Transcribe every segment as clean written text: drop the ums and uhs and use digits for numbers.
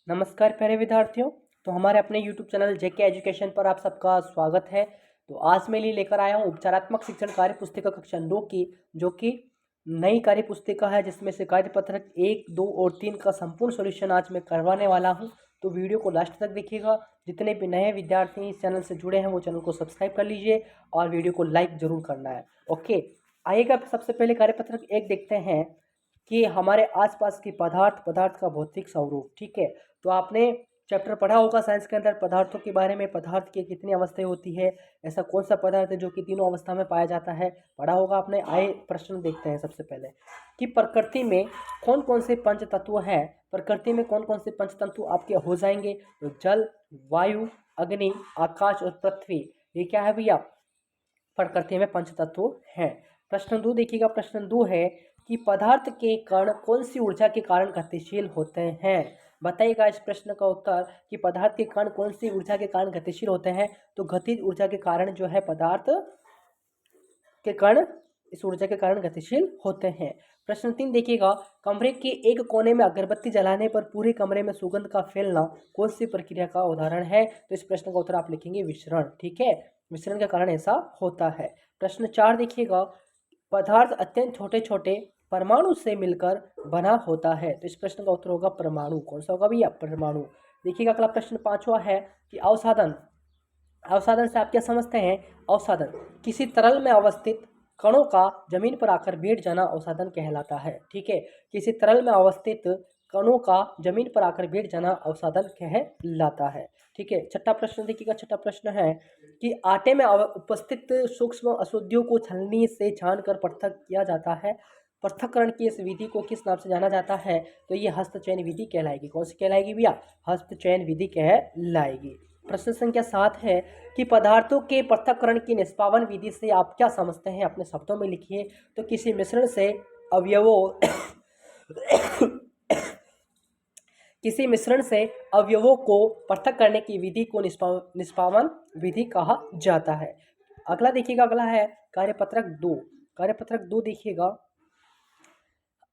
नमस्कार प्यारे विद्यार्थियों। तो हमारे अपने YouTube चैनल जेके एजुकेशन पर आप सबका स्वागत है। तो आज मैं लिए लेकर आया हूँ उपचारात्मक शिक्षण कार्य पुस्तिका कक्षा 2 की, जो कि नई कार्य पुस्तिका है, जिसमें से कार्य पत्रक 1, 2 और 3 का संपूर्ण सॉल्यूशन आज मैं करवाने वाला हूँ। तो वीडियो को लास्ट तक देखिएगा। जितने भी नए विद्यार्थी इस चैनल से जुड़े हैं वो चैनल को सब्सक्राइब कर लीजिए और वीडियो को लाइक जरूर करना है। ओके, आइएगा सबसे पहले कार्य पत्रक 1 देखते हैं कि हमारे आसपास की पदार्थ का भौतिक स्वरूप। ठीक है, तो आपने चैप्टर पढ़ा होगा साइंस के अंदर पदार्थों के बारे में, पदार्थ की कितनी अवस्थाएं होती है, ऐसा कौन सा पदार्थ है जो कि तीनों अवस्था में पाया जाता है, पढ़ा होगा आपने। आए प्रश्न देखते हैं सबसे पहले कि प्रकृति में कौन कौन से पंच तत्व हैं। प्रकृति में कौन कौन से पंच तत्व आपके हो जाएंगे, तो जल, वायु, अग्नि, आकाश और पृथ्वी। ये क्या है भैया, प्रकृति में पंच तत्व हैं। प्रश्न 2 देखिएगा। प्रश्न 2 है कि पदार्थ के कण कौन सी ऊर्जा के कारण गतिशील होते हैं। बताइएगा इस प्रश्न का उत्तर कि पदार्थ के कण कौन सी ऊर्जा के कारण गतिशील होते हैं। तो गतिज ऊर्जा के कारण जो है पदार्थ के कण इस ऊर्जा के कारण गतिशील होते हैं। प्रश्न 3 देखिएगा। कमरे के एक कोने में अगरबत्ती जलाने पर पूरे कमरे में सुगंध का फैलना कौन सी प्रक्रिया का उदाहरण है। तो इस प्रश्न का उत्तर आप लिखेंगे विसरण। ठीक है, विसरण के कारण ऐसा होता है। प्रश्न 4 देखिएगा। पदार्थ अत्यंत छोटे छोटे परमाणु से मिलकर बना होता है। तो इस प्रश्न का उत्तर होगा परमाणु। कौन सा होगा भैया, परमाणु। देखिएगा अगला प्रश्न 5वां है कि अवसादन। अवसादन से आप क्या समझते हैं। अवसादन किसी तरल में अवस्थित कणों का जमीन पर आकर बैठ जाना अवसादन कहलाता है। ठीक है, किसी तरल में अवस्थित कणों का जमीन पर आकर बैठ जाना अवसादन कहलाता है। ठीक है, छठा प्रश्न देखिएगा। छठा प्रश्न है कि आटे में उपस्थित सूक्ष्म अशुद्धियों को छलनी से छानकर पृथक किया जाता है। पृथक्करण की इस विधि को किस नाम से जाना जाता है। तो ये हस्तचयन विधि कहलाएगी। कौन सी कहलाएगी भैया, हस्तचयन विधि कहलाएगी। प्रश्न संख्या 7 है कि पदार्थों के पृथक्करण की निष्पादन विधि से आप क्या समझते हैं, अपने शब्दों में लिखिए। तो किसी मिश्रण से अवयवों किसी मिश्रण से अवयवों को पृथक करने की विधि को निष्पादन विधि कहा जाता है। अगला देखिएगा। अगला है कार्यपत्रक 2। कार्यपत्रक 2 देखिएगा।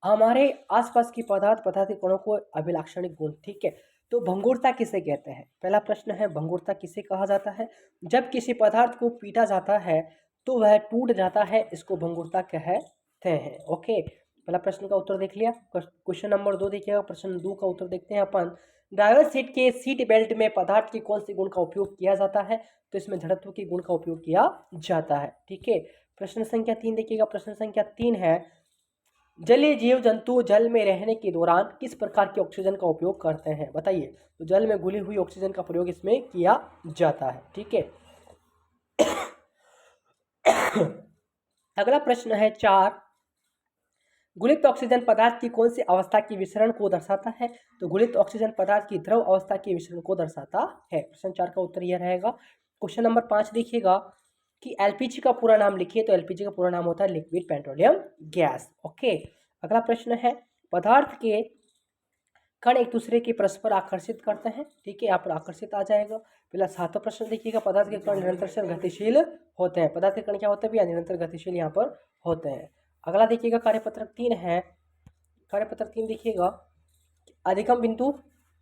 हमारे आसपास की पदार्थ के कणों को अभिलाक्षणिक गुण। ठीक है, तो भंगुरता किसे कहते हैं। पहला प्रश्न है भंगुरता किसे कहा जाता है। जब किसी पदार्थ को पीटा जाता है तो वह टूट जाता है, इसको भंगुरता कहते हैं। ओके, पहला प्रश्न का उत्तर देख लिया। क्वेश्चन नंबर 2 देखिएगा। प्रश्न 2 का उत्तर देखते हैं अपन। ड्राइवर सीट के सीट बेल्ट में पदार्थ के कौन से गुण का उपयोग किया जाता है। तो इसमें जड़त्व के गुण का उपयोग किया जाता है। ठीक है, प्रश्न संख्या 3 देखिएगा। प्रश्न संख्या 3 है जलीय जीव जंतु जल में रहने के दौरान किस प्रकार के ऑक्सीजन का उपयोग करते हैं। बताइए, तो जल में घुली हुई ऑक्सीजन का प्रयोग इसमें किया जाता है। ठीक है, अगला प्रश्न है 4। गुलित ऑक्सीजन पदार्थ की कौन सी अवस्था के विसरण को दर्शाता है। तो गुलित ऑक्सीजन पदार्थ की द्रव अवस्था के विसरण को दर्शाता है। प्रश्न 4 का उत्तर यह रहेगा। क्वेश्चन नंबर 5 देखिएगा कि एलपीजी का पूरा नाम लिखिए। तो एलपीजी का पूरा नाम होता है लिक्विड पेट्रोलियम गैस। ओके, अगला प्रश्न है पदार्थ के कण एक दूसरे के परस्पर आकर्षित करते हैं। ठीक है, यहाँ पर आकर्षित आ जाएगा। पहला 7वां प्रश्न देखिएगा। पदार्थ के कण निरंतर से गतिशील होते हैं। पदार्थ के कण क्या होते हैं भैया, निरंतर गतिशील यहाँ पर होते हैं। अगला देखिएगा कार्यपत्रक 3 है। कार्यपत्रक 3 देखिएगा। अधिगम बिंदु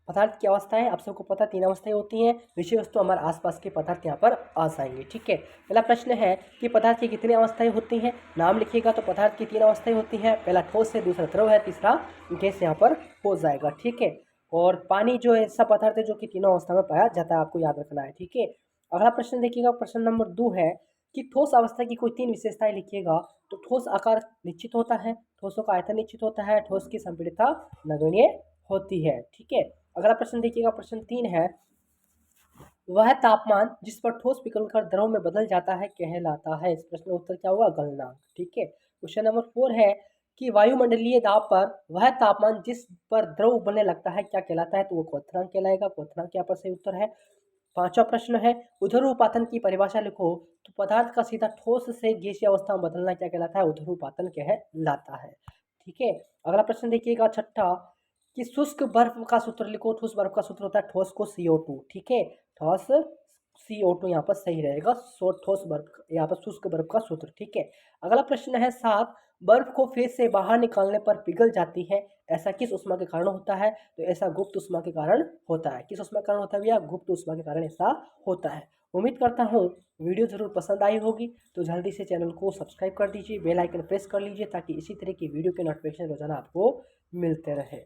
पदार्थ की अवस्थाएं आप सबको पता 3 अवस्थाएं होती हैं। विषय वस्तु हमारे आसपास के पदार्थ यहाँ पर आ जाएंगे। ठीक है, पहला प्रश्न है कि पदार्थ की कितनी अवस्थाएं होती हैं। नाम लिखिएगा। तो पदार्थ की 3 अवस्थाएं होती हैं। पहला ठोस है, दूसरा द्रव है, तीसरा गैस यहाँ पर हो जाएगा। ठीक है, और पानी जो है ऐसा पदार्थ है जो कि तीनों अवस्था में पाया जाता है, आपको याद रखना है। ठीक है, अगला प्रश्न देखिएगा। प्रश्न नंबर 2 है कि ठोस अवस्था की कोई 3 विशेषताएं लिखिएगा। तो ठोस आकार निश्चित होता है, ठोसों का आयतन निश्चित होता है, ठोस की संपीड़ितता नगण्य होती है। ठीक है, अगला प्रश्न देखिएगा। प्रश्न 3 है वह तापमान जिस पर ठोस पिघलकर द्रव में बदल जाता है कहलाता है। इस प्रश्न का उत्तर क्या होगा, गलनांक। ठीक है, क्वेश्चन नंबर 4 है कि वायुमंडलीय दाब पर वह तापमान जिस पर द्रव उबलने लगता है क्या कहलाता है। तो वो क्वथनांक कहलाएगा। क्वथनांक यहाँ पर सही उत्तर है। 5वां प्रश्न है ऊर्ध्वपातन की परिभाषा लिखो। तो पदार्थ का सीधा ठोस से गैसीय अवस्था में बदलना क्या कहलाता है, ऊर्ध्वपातन कहलाता है। ठीक है, अगला प्रश्न देखिएगा 6 कि शुष्क बर्फ का सूत्र लिखो। ठोस बर्फ का सूत्र होता है ठोस को CO2। ठीक है, ठोस CO2 यहाँ पर सही रहेगा। ठोस बर्फ यहाँ पर शुष्क बर्फ का सूत्र। ठीक है, अगला प्रश्न है 7, बर्फ को फेस से बाहर निकालने पर पिघल जाती है, ऐसा किस ऊष्मा के कारण होता है? तो ऐसा गुप्त ऊष्मा के कारण होता है। किस ऊष्मा के कारण होता है भैया? गुप्त ऊष्मा के कारण ऐसा होता है। उम्मीद करता हूँ वीडियो ज़रूर पसंद आई होगी, तो जल्दी से चैनल को सब्सक्राइब कर दीजिए, बेल आइकन प्रेस कर लीजिए ताकि इसी तरह की वीडियो के नोटिफिकेशन रोजाना आपको मिलते रहे।